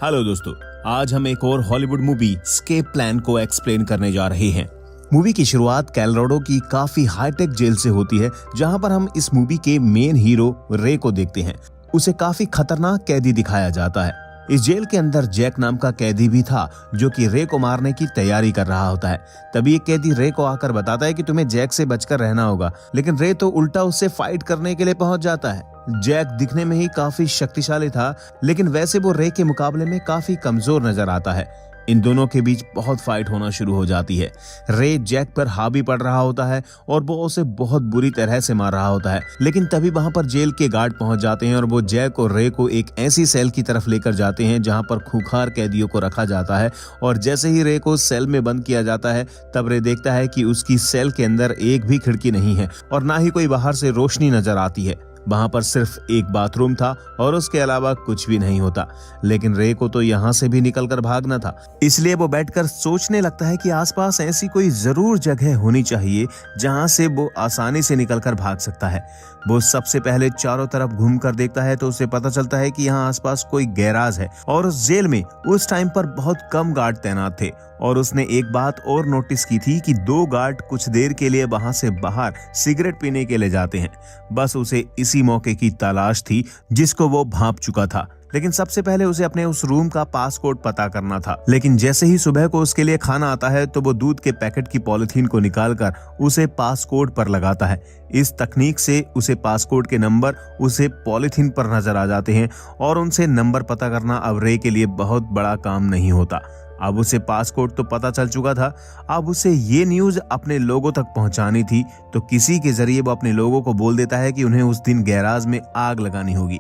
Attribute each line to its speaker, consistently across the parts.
Speaker 1: Hello दोस्तों, आज हम एक और हॉलीवुड मूवी एस्केप प्लान को एक्सप्लेन करने जा रहे हैं। मूवी की शुरुआत कोलोराडो की काफी हाईटेक जेल से होती है, जहां पर हम इस मूवी के मेन हीरो रे को देखते हैं। उसे काफी खतरनाक कैदी दिखाया जाता है। इस जेल के अंदर जैक नाम का कैदी भी था, जो कि रे को मारने की तैयारी कर रहा होता है। तभी एक कैदी रे को आकर बताता है कि तुम्हें जैक से बचकर रहना होगा, लेकिन रे तो उल्टा उससे फाइट करने के लिए पहुंच जाता है। जैक दिखने में ही काफी शक्तिशाली था, लेकिन वैसे वो रे के मुकाबले में काफी कमजोर नजर आता है। इन दोनों के बीच बहुत फाइट होना शुरू हो जाती है। रे जैक पर हावी पड़ रहा होता है और वो उसे बहुत बुरी तरह से मार रहा होता है, लेकिन तभी वहां पर जेल के गार्ड पहुंच जाते हैं और वो जैक और रे को एक ऐसी सेल की तरफ लेकर जाते हैं जहां पर खूंखार कैदियों को रखा जाता है। और जैसे ही रे को सेल में बंद किया जाता है, तब रे देखता है कि उसकी सेल के अंदर एक भी खिड़की नहीं है और ना ही कोई बाहर से रोशनी नजर आती है। वहां पर सिर्फ एक बाथरूम था और उसके अलावा कुछ भी नहीं होता। लेकिन रे को तो यहाँ से भी निकलकर भागना था, इसलिए वो बैठकर सोचने लगता है कि आसपास ऐसी कोई जरूर जगह होनी चाहिए जहां से वो आसानी से निकलकर भाग सकता है। वो सबसे पहले चारों तरफ घूमकर देखता है तो उसे पता चलता है कि यहाँ आसपास कोई गैराज है और उस जेल में उस टाइम पर बहुत कम गार्ड तैनात थे। और उसने एक बात और नोटिस की थी कि 2 गार्ड कुछ देर के लिए वहां से बाहर सिगरेट पीने के लिए जाते हैं। बस उसे इसी मौके की तलाश थी जिसको वो भांप चुका था। लेकिन सबसे पहले उसे अपने उस रूम का पासकोड पता करना था। लेकिन जैसे ही सुबह को उसके लिए खाना आता है तो वो दूध के पैकेट की पॉलिथीन को निकालकर उसे पासकोड पर लगाता है। इस तकनीक से उसे पासकोड के नंबर उसे पॉलिथीन पर नजर आ जाते हैं और उनसे नंबर पता करना अब रे के लिए बहुत बड़ा काम नहीं होता। अब उसे पासकोड तो पता चल चुका था, अब उसे ये न्यूज अपने लोगों तक पहुंचानी थी। तो किसी के जरिए वो अपने लोगों को बोल देता है कि उन्हें उस दिन गैराज में आग लगानी होगी।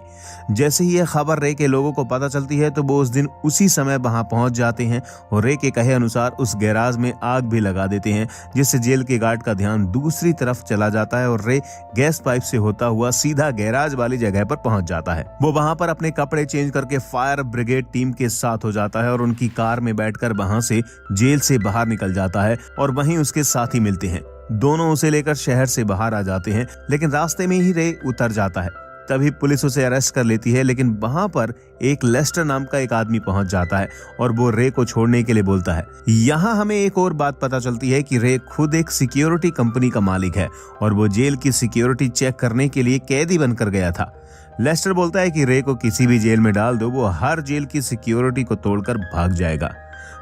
Speaker 1: जैसे ही यह खबर रे के लोगों को पता चलती है तो वो उस दिन उसी समय वहां पहुंच जाते हैं और रे के कहे अनुसार उस गैराज में आग भी लगा देते हैं, जिससे जेल के गार्ड का ध्यान दूसरी तरफ चला जाता है और रे गैस पाइप से होता हुआ सीधा गैराज वाली जगह पर पहुंच जाता है। वो वहां पर अपने कपड़े चेंज करके फायर ब्रिगेड टीम के साथ हो जाता है और उनकी कार में कर वहां से जेल से बाहर निकल जाता है और वहीं उसके साथी मिलते हैं। दोनों उसे लेकर शहर से बाहर आ जाते हैं, लेकिन रास्ते में ही रे उतर जाता है। तभी पुलिस उसे अरेस्ट कर लेती है, लेकिन वहां पर एक लेस्टर नाम का एक आदमी पहुंच जाता है और वो रे को छोड़ने के लिए बोलता है। यहाँ हमें एक और बात पता चलती है कि रे खुद एक सिक्योरिटी कंपनी का मालिक है और वो जेल की सिक्योरिटी चेक करने के लिए कैदी बनकर गया था। लेस्टर बोलता है कि रे को किसी भी जेल में डाल दो, वो हर जेल की सिक्योरिटी को तोड़कर भाग जाएगा।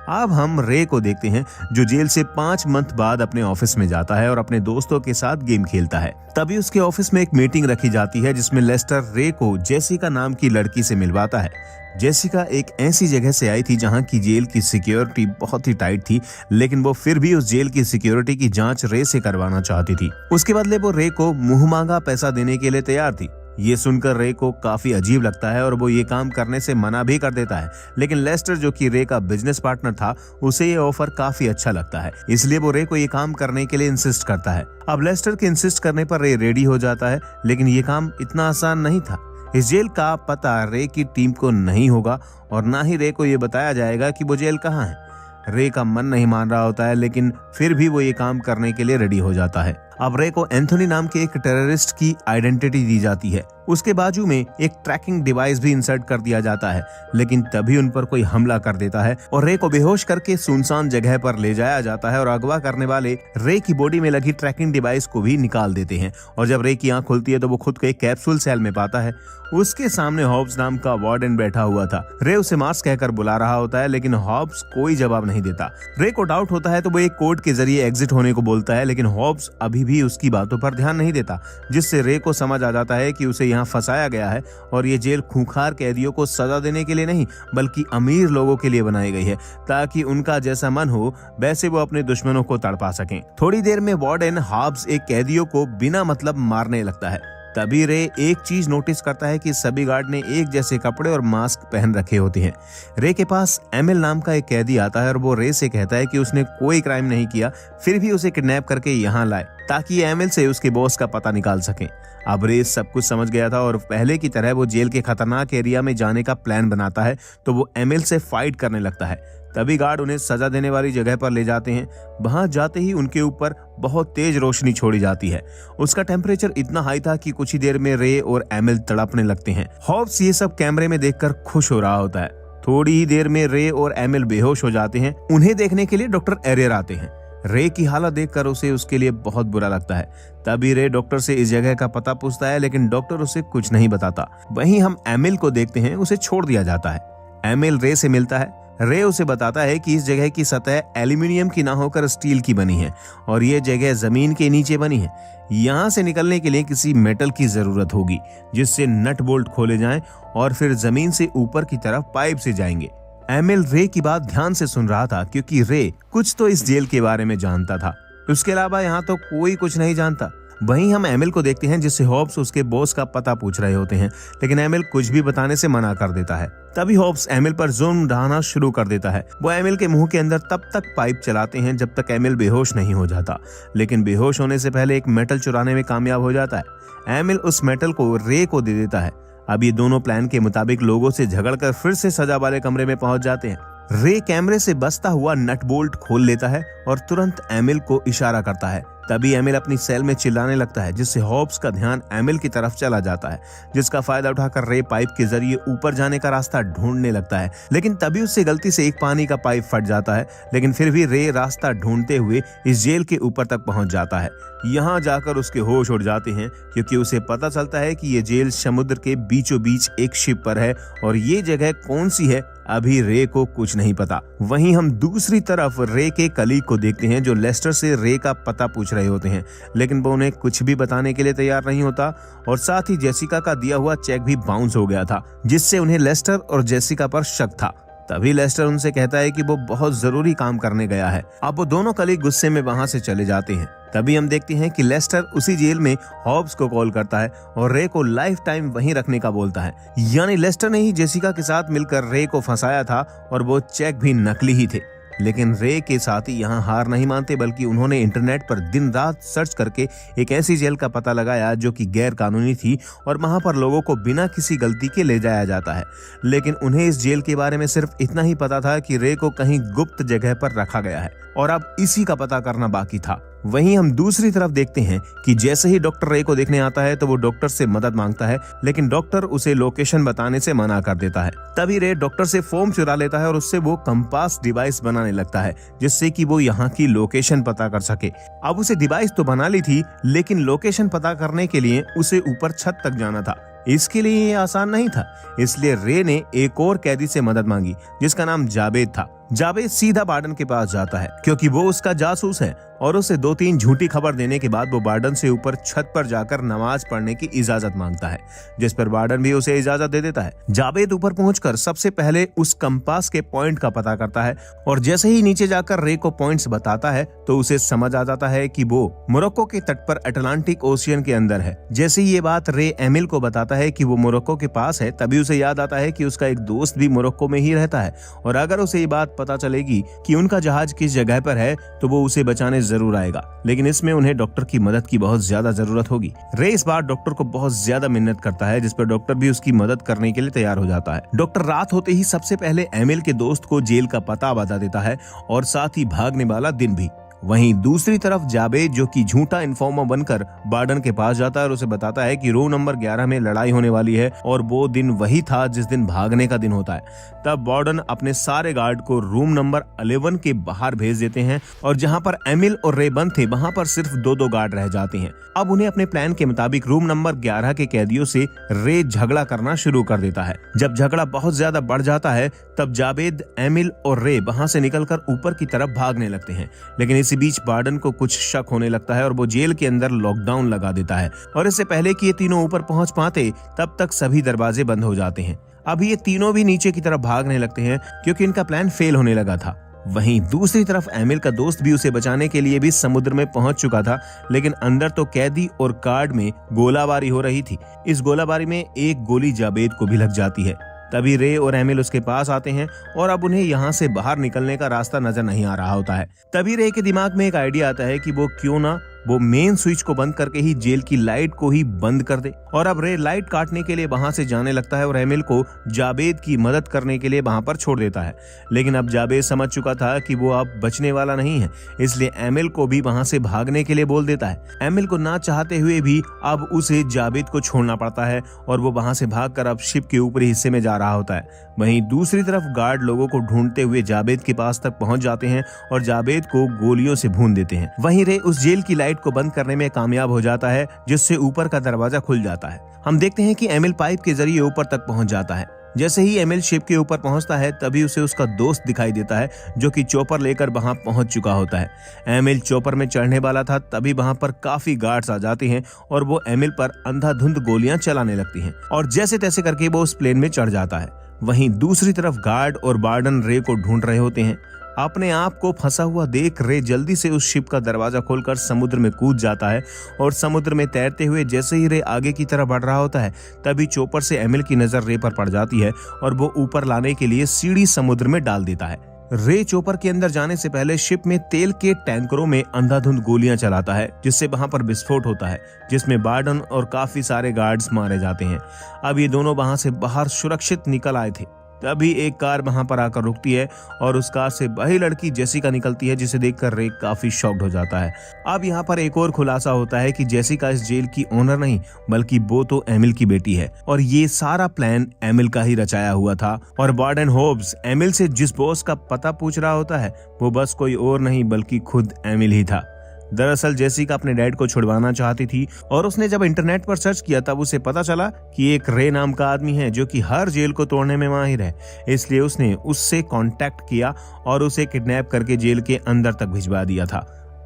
Speaker 1: अब हम रे को देखते हैं, जो जेल से 5 मंथ बाद अपने ऑफिस में जाता है और अपने दोस्तों के साथ गेम खेलता है। तभी उसके ऑफिस में एक मीटिंग रखी जाती है जिसमें लेस्टर रे को जेसिका नाम की लड़की से मिलवाता है। जेसिका एक ऐसी जगह से आई थी जहां की जेल की सिक्योरिटी बहुत ही टाइट थी, लेकिन वो फिर भी उस जेल की सिक्योरिटी की जांच रे से करवाना चाहती थी। उसके बदले वो रे को मुंह मांगा पैसा देने के लिए तैयार थी। ये सुनकर रे को काफी अजीब लगता है और वो ये काम करने से मना भी कर देता है, लेकिन लेस्टर जो कि रे का बिजनेस पार्टनर था, उसे ये ऑफर काफी अच्छा लगता है, इसलिए वो रे को ये काम करने के लिए इंसिस्ट करता है। अब लेस्टर के इंसिस्ट करने पर रे रेडी हो जाता है, लेकिन ये काम इतना आसान नहीं था। इस जेल का पता रे की टीम को नहीं होगा और ना ही रे को ये बताया जाएगा कि वो जेल कहाँ है। रे का मन नहीं मान रहा होता है, लेकिन फिर भी वो ये काम करने के लिए रेडी हो जाता है। अब रे को एंथोनी नाम के एक टेररिस्ट की आइडेंटिटी दी जाती है। उसके बाजू में एक ट्रैकिंग डिवाइस भी इंसर्ट कर दिया जाता है, लेकिन तभी उन पर कोई हमला कर देता है और रे को बेहोश करके सुनसान जगह पर ले जाया जाता है और अगवा करने वाले रे की बॉडी में लगी ट्रैकिंग डिवाइस को भी निकाल देते हैं। और जब रे की आंख खुलती है तो वो खुद को एक कैप्सूल सेल में पाता है। उसके सामने हॉब्स नाम का वार्डन बैठा हुआ था। रे उसे मार्स कहकर बुला रहा होता है, लेकिन हॉब्स कोई जवाब नहीं देता। रे को डाउट होता है तो वो एक कोड के जरिए एग्जिट होने को बोलता है, लेकिन हॉब्स अभी भी उसकी बातों पर ध्यान नहीं देता, जिससे रे को समझ आ जाता है कि उसे यहाँ फंसाया गया है और ये जेल खूंखार कैदियों को सजा देने के लिए नहीं, बल्कि अमीर लोगों के लिए बनाई गई है, ताकि उनका जैसा मन हो वैसे वो अपने दुश्मनों को तड़पा सकें। थोड़ी देर में वार्डन हॉब्स एक कैदियों को बिना मतलब मारने लगता है। तभी रे एक चीज नोटिस करता है कि सभी गार्ड ने एक जैसे कपड़े और मास्क पहन रखे होते हैं। रे के पास एमिल नाम का एक कैदी आता है और वो रे से कहता है कि उसने कोई क्राइम नहीं किया, फिर भी उसे किडनैप करके यहाँ लाए ताकि एमिल से उसके बॉस का पता निकाल सके। अब रे सब कुछ समझ गया था और पहले की तरह वो जेल के खतरनाक एरिया में जाने का प्लान बनाता है, तो वो एमिल से फाइट करने लगता है। तभी गार्ड उन्हें सजा देने वाली जगह पर ले जाते हैं। वहां जाते ही उनके ऊपर बहुत तेज रोशनी छोड़ी जाती है। उसका टेम्परेचर इतना हाई था कि कुछ ही देर में रे और एमिल तड़पने लगते हैं। हॉब्स ये सब कैमरे में देखकर खुश हो रहा होता है। थोड़ी ही देर में रे और एमिल बेहोश हो जाते हैं। उन्हें देखने के लिए डॉक्टर एरियर आते हैं। रे की हालत देखकर उसे उसके लिए बहुत बुरा लगता है। तभी रे डॉक्टर से इस जगह का पता पूछता है, लेकिन डॉक्टर उसे कुछ नहीं बताता। वहीं हम एमिल को देखते हैं, उसे छोड़ दिया जाता है। एमिल रे से मिलता है। रे उसे बताता है कि इस जगह की सतह एल्यूमिनियम की ना होकर स्टील की बनी है और ये जगह जमीन के नीचे बनी है। यहाँ से निकलने के लिए किसी मेटल की जरूरत होगी जिससे नट बोल्ट खोले जाएं और फिर जमीन से ऊपर की तरफ पाइप से जाएंगे। एमिल रे की बात ध्यान से सुन रहा था क्योंकि रे कुछ तो इस जेल के बारे में जानता था। उसके अलावा यहाँ तो कोई कुछ नहीं जानता। वहीं हम एमिल को देखते हैं जिससे हॉब्स उसके बॉस का पता पूछ रहे होते हैं, लेकिन एमिल कुछ भी बताने से मना कर देता है। तभी हॉब्स एमिल पर जुल्म ढाना शुरू कर देता है। वो एमिल के मुंह के अंदर तब तक पाइप चलाते हैं जब तक एमिल बेहोश नहीं हो जाता, लेकिन बेहोश होने से पहले एक मेटल चुराने में कामयाब हो जाता है। एमिल उस मेटल को रे को दे देता है। अब ये दोनों प्लान के मुताबिक लोगों से झगड़कर फिर से सजा वाले कमरे में पहुंच जाते हैं। रे कैमरे से बचता हुआ नट बोल्ट खोल लेता है और तुरंत एमिल को इशारा करता है। तभी एमिल अपनी सेल में चिल्लाने लगता है, जिससे हॉब्स का ध्यान एमिल की तरफ चला जाता है, जिसका फायदा उठाकर रे पाइप के जरिए ऊपर जाने का रास्ता ढूंढने लगता है। लेकिन तभी उससे गलती से एक पानी का पाइप फट जाता है, लेकिन फिर भी रे रास्ता ढूंढते हुए इस जेल के ऊपर तक पहुंच जाता है। यहाँ जाकर उसके होश उड़ जाते हैं क्योंकि उसे पता चलता है कि ये जेल समुद्र के बीचों बीच एक शिप पर है और ये जगह कौन सी है अभी रे को कुछ नहीं पता। वहीं हम दूसरी तरफ रे के कलीग को देखते हैं जो लेस्टर से रे का पता पूछ रहे होते हैं, लेकिन वो उन्हें कुछ भी बताने के लिए तैयार नहीं होता और साथ ही जेसिका का दिया हुआ चेक भी बाउंस हो गया था, जिससे उन्हें लेस्टर और जेसिका पर शक था। तभी लेस्टर उनसे कहता है कि वो बहुत जरूरी काम करने गया है। अब वो दोनों कलीग गुस्से में वहां से चले जाते हैं। तभी हम देखते हैं कि लेस्टर उसी जेल में हॉब्स को कॉल करता है और रे को लाइफ टाइम वहीं रखने का बोलता है। यानी लेस्टर ने ही जेसिका के साथ मिलकर रे को फंसाया था और वो चेक भी नकली ही थे। लेकिन रे के साथी यहाँ हार नहीं मानते, बल्कि उन्होंने इंटरनेट पर दिन रात सर्च करके एक ऐसी जेल का पता लगाया जो कि गैर कानूनी थी और वहां पर लोगों को बिना किसी गलती के ले जाया जाता है। लेकिन उन्हें इस जेल के बारे में सिर्फ इतना ही पता था कि रे को कहीं गुप्त जगह पर रखा गया है और अब इसी का पता करना बाकी था। वहीं हम दूसरी तरफ देखते हैं कि जैसे ही डॉक्टर रे को देखने आता है तो वो डॉक्टर से मदद मांगता है, लेकिन डॉक्टर उसे लोकेशन बताने से मना कर देता है। तभी रे डॉक्टर से फोम चुरा लेता है और उससे वो कंपास डिवाइस बनाने लगता है जिससे कि वो यहाँ की लोकेशन पता कर सके। अब उसे डिवाइस तो बना ली थी, लेकिन लोकेशन पता करने के लिए उसे ऊपर छत तक जाना था। इसके लिए ये आसान नहीं था, इसलिए रे ने एक और कैदी से मदद मांगी जिसका नाम जावेद था। जावेद सीधा बार्डन के पास जाता है क्योंकि वो उसका जासूस है और उसे 2-3 झूठी खबर देने के बाद वो बार्डन से ऊपर छत पर जाकर नमाज पढ़ने की इजाजत मांगता है, जिस पर बार्डन भी उसे इजाजत दे देता है। जावेद ऊपर पहुंचकर सबसे पहले उस कंपास के पॉइंट का पता करता है और जैसे ही नीचे जाकर रे को पॉइंट्स बताता है तो उसे समझ आ जाता है कि वो मोरक्को के तट पर अटलांटिक ओशियन के अंदर है। जैसे ही ये बात रे एमिल को बताता है कि वो मोरक्को के पास है, तभी उसे याद आता है कि उसका एक दोस्त भी मोरक्को में ही रहता है और अगर उसे ये बात पता चलेगी कि उनका जहाज किस जगह पर है तो वो उसे बचाने जरूर आएगा, लेकिन इसमें उन्हें डॉक्टर की मदद की बहुत ज्यादा जरूरत होगी। रे इस बार डॉक्टर को बहुत ज्यादा मिन्नत करता है, जिस पर डॉक्टर भी उसकी मदद करने के लिए तैयार हो जाता है। डॉक्टर रात होते ही सबसे पहले एमिल के दोस्त को जेल का पता बता देता है और साथ ही भागने वाला दिन भी। वहीं दूसरी तरफ जावेद जो कि झूठा इन्फॉर्मर बनकर बार्डन के पास जाता है और उसे बताता है कि रूम नंबर 11 में लड़ाई होने वाली है और वो दिन वही था जिस दिन भागने का दिन होता है। तब बार्डन अपने सारे गार्ड को रूम नंबर 11 के बाहर भेज देते हैं और जहां पर एमिल और रे बंद थे वहां पर सिर्फ 2-2 गार्ड रह जाते हैं। अब उन्हें अपने प्लान के मुताबिक रूम नंबर 11 के कैदियों से रे झगड़ा करना शुरू कर देता है। जब झगड़ा बहुत ज्यादा बढ़ जाता है तब जावेद, एमिल और रे वहां से निकलकर ऊपर की तरफ भागने लगते हैं, लेकिन इसी बीच बार्डन को कुछ शक होने लगता है और वो जेल के अंदर लॉकडाउन लगा देता है और इससे पहले कि ये तीनों ऊपर पहुंच पाते तब तक सभी दरवाजे बंद हो जाते हैं। अब ये तीनों भी नीचे की तरफ भागने लगते हैं क्योंकि इनका प्लान फेल होने लगा था। वहीं दूसरी तरफ एमिल का दोस्त भी उसे बचाने के लिए भी समुद्र में पहुंच चुका था, लेकिन अंदर तो कैदी और गार्ड में गोलाबारी हो रही थी। इस गोलाबारी में एक गोली जावेद को भी लग जाती है। तभी रे और एमिल उसके पास आते हैं और अब उन्हें यहाँ से बाहर निकलने का रास्ता नजर नहीं आ रहा होता है। तभी रे के दिमाग में एक आइडिया आता है कि वो क्यों ना वो मेन स्विच को बंद करके ही जेल की लाइट को ही बंद कर दे। और अब रे लाइट काटने के लिए वहां से जाने लगता है और एमिल को जावेद की मदद करने के लिए वहां पर छोड़ देता है। लेकिन अब जावेद समझ चुका था कि वो अब बचने वाला नहीं है, इसलिए एमिल को भी वहां से भागने के लिए बोल देता है। एमिल को ना चाहते हुए भी अब उसे जावेद को छोड़ना पड़ता है और वो वहां से भागकर अब शिप के ऊपरी हिस्से में जा रहा होता है। वहीं दूसरी तरफ गार्ड लोगों को ढूंढते हुए जावेद के पास तक पहुंच जाते हैं और जावेद को गोलियों से भून देते हैं। वहीं रे उस जेल की लाइट को बंद करने में कामयाब हो जाता है, जिससे ऊपर का दरवाजा खुल जाता है। हम देखते हैं कि एमिल पाइप के जरिए ऊपर तक पहुंच जाता है। जैसे ही एमिल शिप के ऊपर पहुंचता है तभी उसे उसका दोस्त दिखाई देता है, जो कि चॉपर लेकर वहां पहुंच चुका होता है। एमिल चॉपर में चढ़ने वाला था तभी वहां पर काफी गार्ड्स आ जाते हैं और वो एमिल पर अंधाधुंध गोलियां चलाने लगती हैं और जैसे तैसे करके वो उस प्लेन में चढ़ जाता है। वहीं दूसरी तरफ गार्ड और वार्डन रे को ढूंढ रहे होते हैं। अपने आप को फंसा हुआ देख रे जल्दी से उस शिप का दरवाजा खोलकर समुद्र में कूद जाता है और समुद्र में तैरते हुए जैसे ही रे आगे की तरफ बढ़ रहा होता है तभी चॉपर से एमिल की नजर रे पर पड़ जाती है और वो ऊपर लाने के लिए सीढ़ी समुद्र में डाल देता है। रे चॉपर के अंदर जाने से पहले शिप में तेल के टैंकरों में अंधाधुंध गोलियां चलाता है, जिससे वहां पर विस्फोट होता है, जिसमें वार्डन और काफी सारे गार्ड्स मारे जाते हैं। अब ये दोनों वहां से बाहर सुरक्षित निकल आए थे। तभी एक कार वहां पर आकर रुकती है और उस कार से वही लड़की जेसिका निकलती है, जिसे देखकर रे काफी शॉक्ड हो जाता है। अब यहाँ पर एक और खुलासा होता है कि जेसिका इस जेल की ओनर नहीं बल्कि वो तो एमिल की बेटी है और ये सारा प्लान एमिल का ही रचाया हुआ था। और वार्डन होब्स एमिल से जिस बॉस का पता पूछ रहा होता है वो बस कोई और नहीं बल्कि खुद एमिल ही था। दरअसल जेसिका अपने डैड को छुड़वाना चाहती थी और उसने जब इंटरनेट पर सर्च किया तब उसे पता चला कि एक रे नाम का आदमी है जो कि हर जेल को तोड़ने में माहिर है। इसलिए उसने उससे कांटेक्ट किया और उसे किडनैप करके जेल के अंदर तक भिजवा दिया था।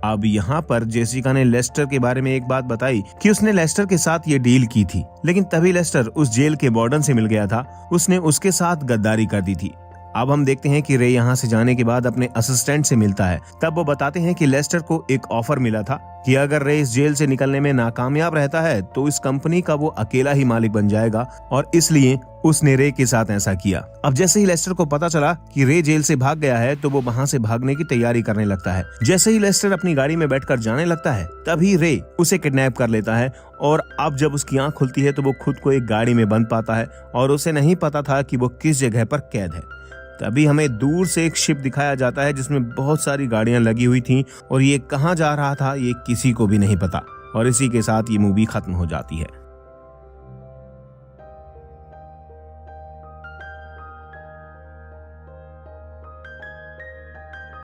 Speaker 1: अब यहाँ पर जेसिका ने लेस्टर के बारे में एक बात बताई कि उसने लेस्टर के साथ ये डील की थी, लेकिन तभी लेस्टर उस जेल के वार्डन से मिल गया था। उसने उसके साथ गद्दारी कर दी थी। अब हम देखते हैं कि रे यहाँ से जाने के बाद अपने असिस्टेंट से मिलता है। तब वो बताते हैं कि लेस्टर को एक ऑफर मिला था कि अगर रे इस जेल से निकलने में नाकामयाब रहता है तो इस कंपनी का वो अकेला ही मालिक बन जाएगा और इसलिए उसने रे के साथ ऐसा किया। अब जैसे ही लेस्टर को पता चला कि रे जेल से भाग गया है तो वो वहां से भागने की तैयारी करने लगता है। जैसे ही लेस्टर अपनी गाड़ी में बैठकर जाने लगता है तभी रे उसे किडनैप कर लेता है और अब जब उसकी आंख खुलती है तो वो खुद को एक गाड़ी में बंद पाता है और उसे नहीं पता था कि वो किस जगह पर कैद है। तभी हमें दूर से एक शिप दिखाया जाता है जिसमें बहुत सारी गाड़ियां लगी हुई थीं और ये कहां जा रहा था ये किसी को भी नहीं पता। और इसी के साथ ये मूवी खत्म हो जाती है।